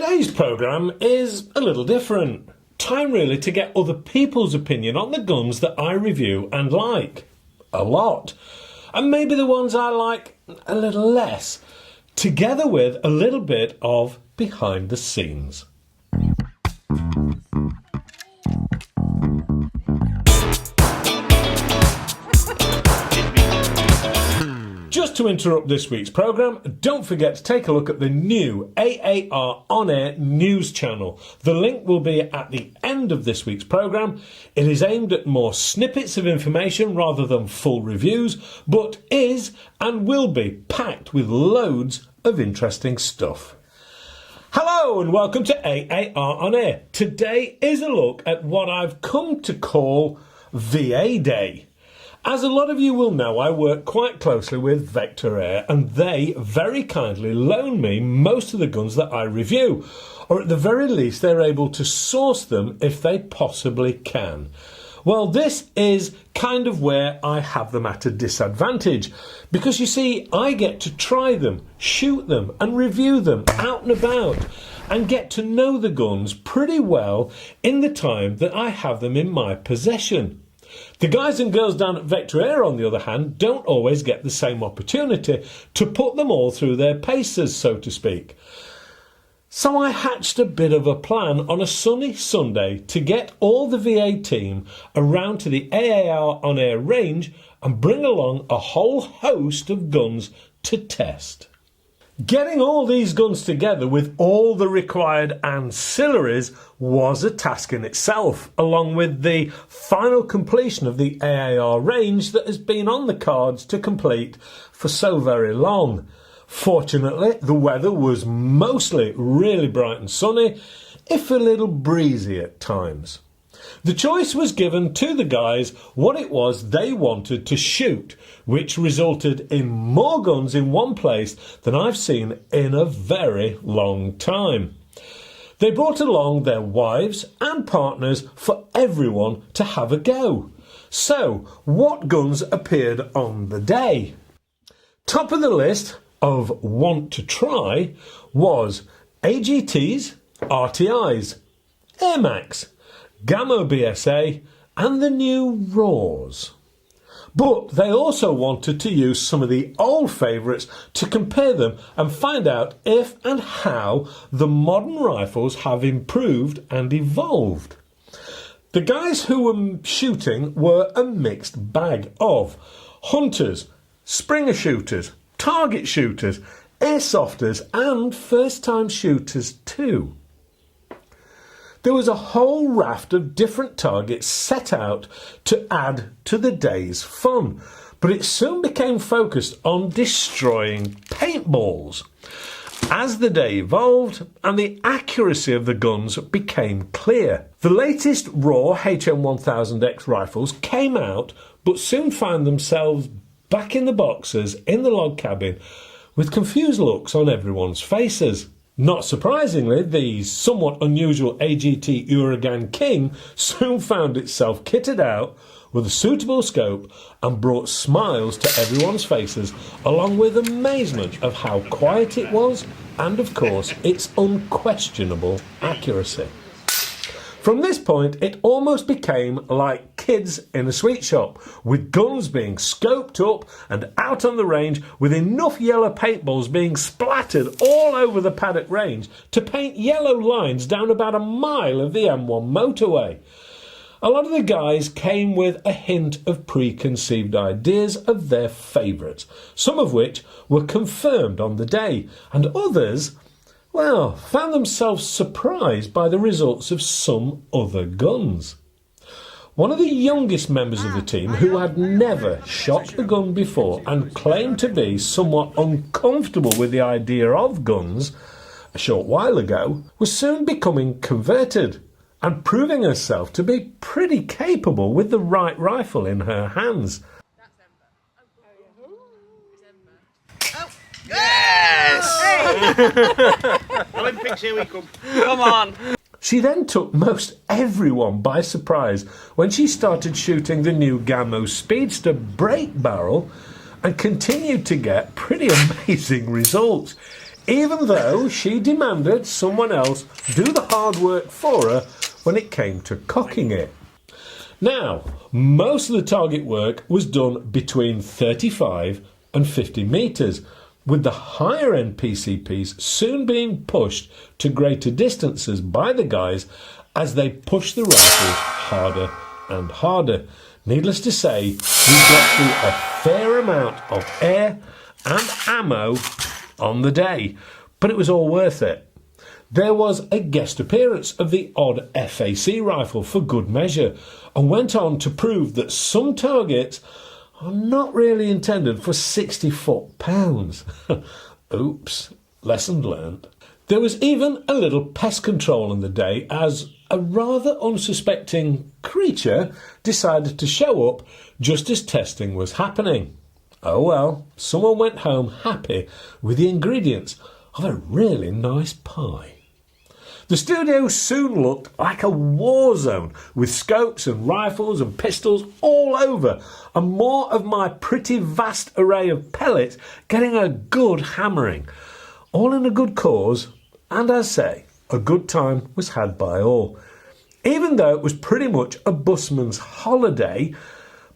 Today's programme is a little different. Time really to get other people's opinion on the guns that I review and like. A lot. And maybe the ones I like a little less. Together with a little bit of behind the scenes. Just to interrupt this week's programme, don't forget to take a look at the new AAR on-air news channel. The link will be at the end of this week's programme. It is aimed at more snippets of information rather than full reviews, but is and will be packed with loads of interesting stuff. Hello and welcome to AAR on Air. Today is a look at what I've come to call VA Day. As a lot of you will know, I work quite closely with Vector Air, and they very kindly loan me most of the guns that I review, or at the very least they're able to source them if they possibly can. Well, this is kind of where I have them at a disadvantage, because you see, I get to try them, shoot them and review them out and about, and get to know the guns pretty well in the time that I have them in my possession. The guys and girls down at Vector Air, on the other hand, don't always get the same opportunity to put them all through their paces, so to speak. So I hatched a bit of a plan on a sunny Sunday to get all the VA team around to the AAR on-air range and bring along a whole host of guns to test. Getting all these guns together with all the required ancillaries was a task in itself, along with the final completion of the AAR range that has been on the cards to complete for so very long. Fortunately, the weather was mostly really bright and sunny, if a little breezy at times. The choice was given to the guys what it was they wanted to shoot, which resulted in more guns in one place than I've seen in a very long time. They brought along their wives and partners for everyone to have a go. So, what guns appeared on the day? Top of the list of want to try was AGTs, RTIs, Air Max, Gamma BSA and the new RAWs. But they also wanted to use some of the old favourites to compare them and find out if and how the modern rifles have improved and evolved. The guys who were shooting were a mixed bag of hunters, springer shooters, target shooters, airsofters and first-time shooters too. There was a whole raft of different targets set out to add to the day's fun, but it soon became focused on destroying paintballs. As the day evolved and the accuracy of the guns became clear, the latest raw HM1000X rifles came out but soon found themselves back in the boxes in the log cabin with confused looks on everyone's faces. Not surprisingly, the somewhat unusual AGT Uragan King soon found itself kitted out with a suitable scope and brought smiles to everyone's faces, along with amazement of how quiet it was and, of course, its unquestionable accuracy. From this point, it almost became like kids in a sweet shop, with guns being scoped up and out on the range, with enough yellow paintballs being splattered all over the paddock range to paint yellow lines down about a mile of the M1 motorway. A lot of the guys came with a hint of preconceived ideas of their favourites, some of which were confirmed on the day, and others, well, found themselves surprised by the results of some other guns. One of the youngest members of the team, who had never shot a gun before and claimed to be somewhat uncomfortable with the idea of guns a short while ago, was soon becoming converted and proving herself to be pretty capable with the right rifle in her hands. Olympics, here we come. Come on. She then took most everyone by surprise when she started shooting the new Gammo Speedster break barrel and continued to get pretty amazing results. even though she demanded someone else do the hard work for her when it came to cocking it. Now, most of the target work was done between 35 and 50 metres, with the higher end PCPs soon being pushed to greater distances by the guys as they pushed the rifles harder and harder. Needless to say, we got through a fair amount of air and ammo on the day, but it was all worth it. There was a guest appearance of the odd FAC rifle for good measure, and went on to prove that some targets are not really intended for 60 foot-pounds. Oops, lesson learned. There was even a little pest control on the day, as a rather unsuspecting creature decided to show up just as testing was happening. Oh well, someone went home happy with the ingredients of a really nice pie. The studio soon looked like a war zone, with scopes and rifles and pistols all over, and more of my pretty vast array of pellets getting a good hammering. All in a good cause, and as I say, a good time was had by all. Even though it was pretty much a busman's holiday,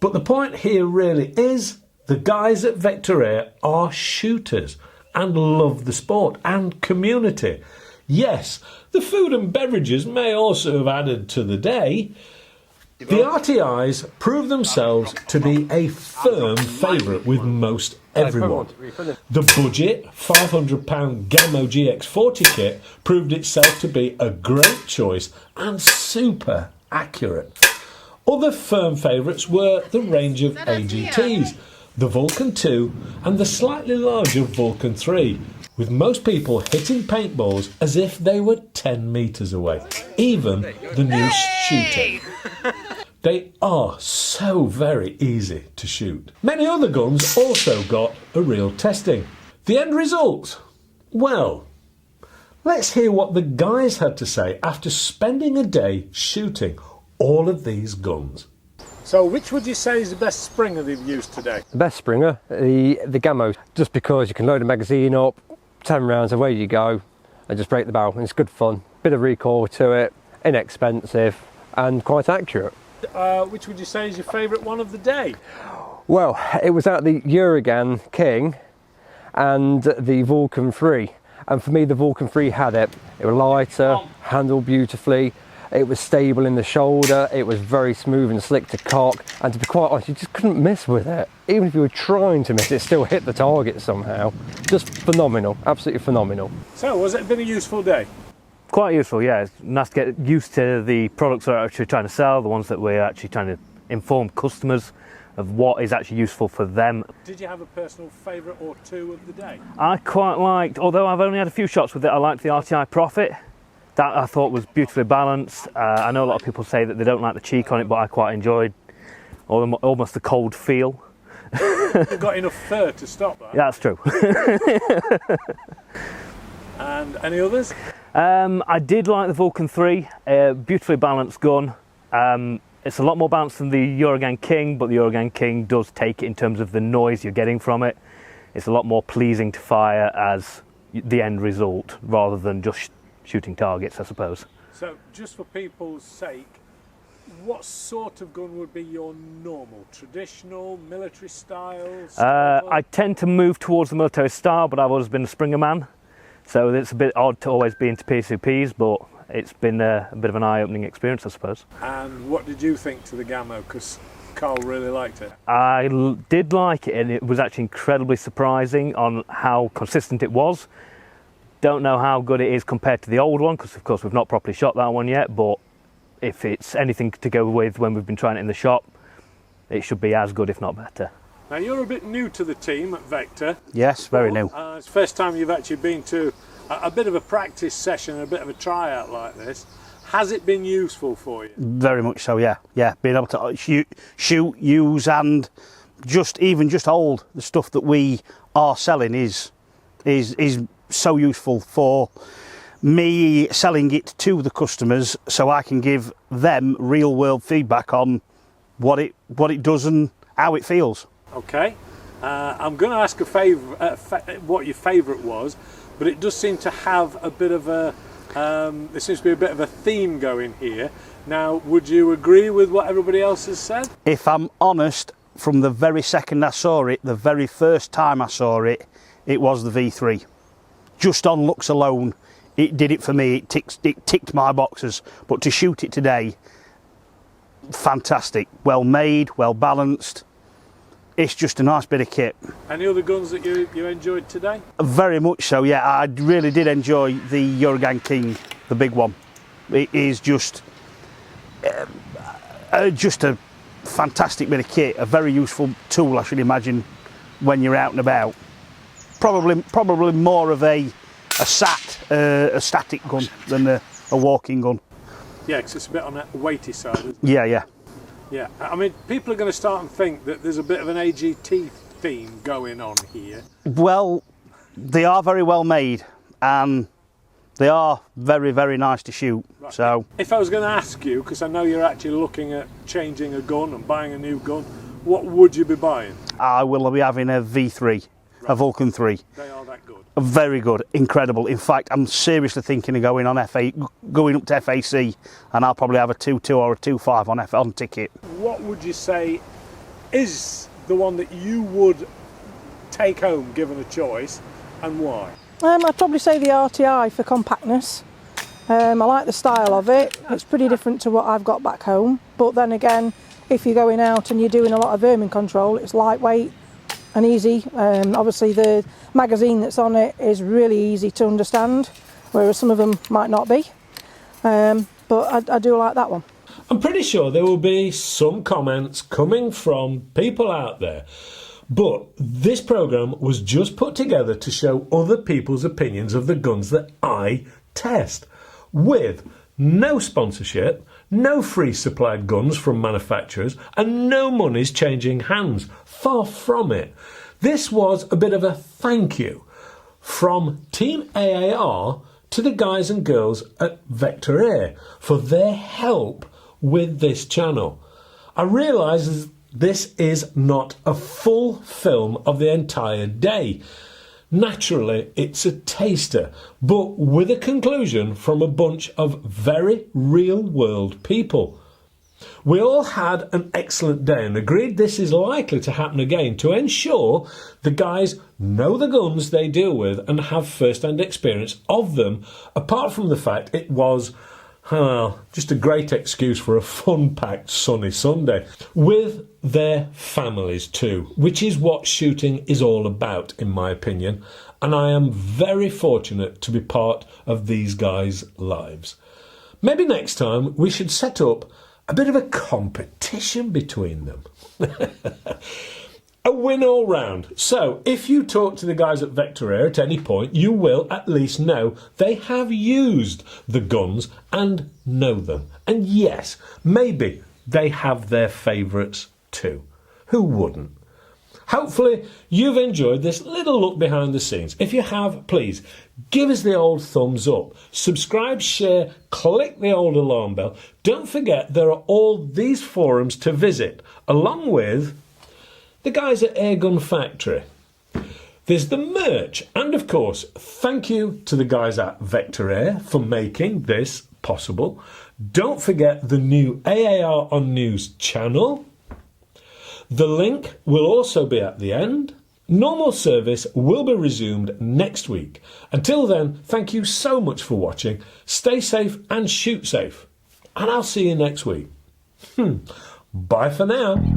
but the point here really is the guys at Vector Air are shooters and love the sport and community. Yes, the food and beverages may also have added to the day. The RTIs proved themselves to be a firm favourite with most everyone. The budget £500 Gammo GX40 kit proved itself to be a great choice and super accurate. Other firm favourites were the range of AGTs, the Vulcan 2 and the slightly larger Vulcan 3, with most people hitting paintballs as if they were 10 metres away, even the new shooter. They are so very easy to shoot. Many other guns also got a real testing. The end result? Well, let's hear what the guys had to say after spending a day shooting all of these guns. So which would you say is the best Springer they've used today? The best Springer, the Gammo, just because you can load a magazine up, 10 rounds, away you go, and just break the barrel. And it's good fun, bit of recoil to it, inexpensive and quite accurate. Which would you say is your favourite one of the day? Well, it was at the Airgun King and the Vulcan 3, and for me the Vulcan 3 had it. It was lighter, handled beautifully, it was stable in the shoulder, it was very smooth and slick to cock, and to be quite honest, you just couldn't miss with it. Even if you were trying to miss, it still hit the target somehow. Just phenomenal, absolutely phenomenal. So, has it been a useful day? Quite useful, yeah. It's nice to get used to the products that we're actually trying to sell, the ones that we're actually trying to inform customers of what is actually useful for them. Did you have a personal favourite or two of the day? I quite liked, although I've only had a few shots with it, I liked the RTI Profit. That I thought was beautifully balanced. I know a lot of people say that they don't like the cheek on it, but I quite enjoyed almost the cold feel. You've got enough fur to stop that. Yeah, that's true. And any others? I did like the Vulcan 3, beautifully balanced gun. It's a lot more balanced than the Airgun King, but the Airgun King does take it in terms of the noise you're getting from it. It's a lot more pleasing to fire as the end result, rather than just shooting targets, I suppose. So, just for people's sake, what sort of gun would be your normal? Traditional, military style? I tend to move towards the military style, but I've always been a Springer man. So it's a bit odd to always be into PCPs, but it's been a bit of an eye-opening experience, I suppose. And what did you think to the Gammo? Because Karl really liked it. I did like it, and it was actually incredibly surprising on how consistent it was. Don't know how good it is compared to the old one, because of course we've not properly shot that one yet, but if it's anything to go with when we've been trying it in the shop, it should be as good, if not better. Now, you're a bit new to the team at Vector. Yes, very new. It's the first time you've actually been to a bit of a practice session, a bit of a tryout like this. Has it been useful for you? Very much so, yeah. Yeah, being able to shoot, use, and just hold the stuff that we are selling is so useful for me selling it to the customers, so I can give them real world feedback on what it does and how it feels. Okay, I'm going to ask what your favourite was, but it does seem to have a bit of a, there seems to be a bit of a theme going here. Now, would you agree with what everybody else has said? If I'm honest, from the very second I saw it, the very first time I saw it, it was the V3. Just on looks alone, it did it for me. It ticked my boxes. But to shoot it today, fantastic. Well made, well balanced. It's just a nice bit of kit. Any other guns that you enjoyed today? Very much so, yeah. I really did enjoy the Airgun King, the big one. It is just a fantastic bit of kit, a very useful tool, I should imagine, when you're out and about. Probably more of a static gun than a walking gun. Yeah, because it's a bit on the weighty side, isn't it? Yeah. Yeah, I mean, people are going to start and think that there's a bit of an AGT theme going on here. Well, they are very well made, and they are very, very nice to shoot. Right. So, if I was going to ask you, because I know you're actually looking at changing a gun and buying a new gun, what would you be buying? I will be having a V3, a Vulcan 3. They are that good. Very good, incredible. In fact, I'm seriously thinking of going up to FAC, and I'll probably have a 2.2 or a 2.5 on ticket. What would you say is the one that you would take home given a choice, and why? I'd probably say the RTI for compactness. I like the style of it. It's pretty different to what I've got back home. But then again, if you're going out and you're doing a lot of vermin control, it's lightweight and easy. Obviously the magazine that's on it is really easy to understand, whereas some of them might not be. But I do like that one. I'm pretty sure there will be some comments coming from people out there, but this programme was just put together to show other people's opinions of the guns that I test, with no sponsorship, no free supplied guns from manufacturers, and no money's changing hands. Far from it. This was a bit of a thank you from Team AAR to the guys and girls at Vector Air for their help with this channel. I realise this is not a full film of the entire day. Naturally, it's a taster, but with a conclusion from a bunch of very real-world people. We all had an excellent day and agreed this is likely to happen again to ensure the guys know the guns they deal with and have first-hand experience of them, apart from the fact it was, well, just a great excuse for a fun-packed sunny Sunday, with their families too, which is what shooting is all about, in my opinion, and I am very fortunate to be part of these guys' lives. Maybe next time we should set up a bit of a competition between them. A win all round. So, if you talk to the guys at Vector Air at any point, you will at least know they have used the guns and know them. And yes, maybe they have their favourites too. Who wouldn't? Hopefully, you've enjoyed this little look behind the scenes. If you have, please give us the old thumbs up. Subscribe, share, click the old alarm bell. Don't forget there are all these forums to visit, along with the guys at Airgun Factory. There's the merch, and of course, thank you to the guys at Vector Air for making this possible. Don't forget the new AAR on News channel. The link will also be at the end. Normal service will be resumed next week. Until then, thank you so much for watching. Stay safe and shoot safe. And I'll see you next week. Bye for now.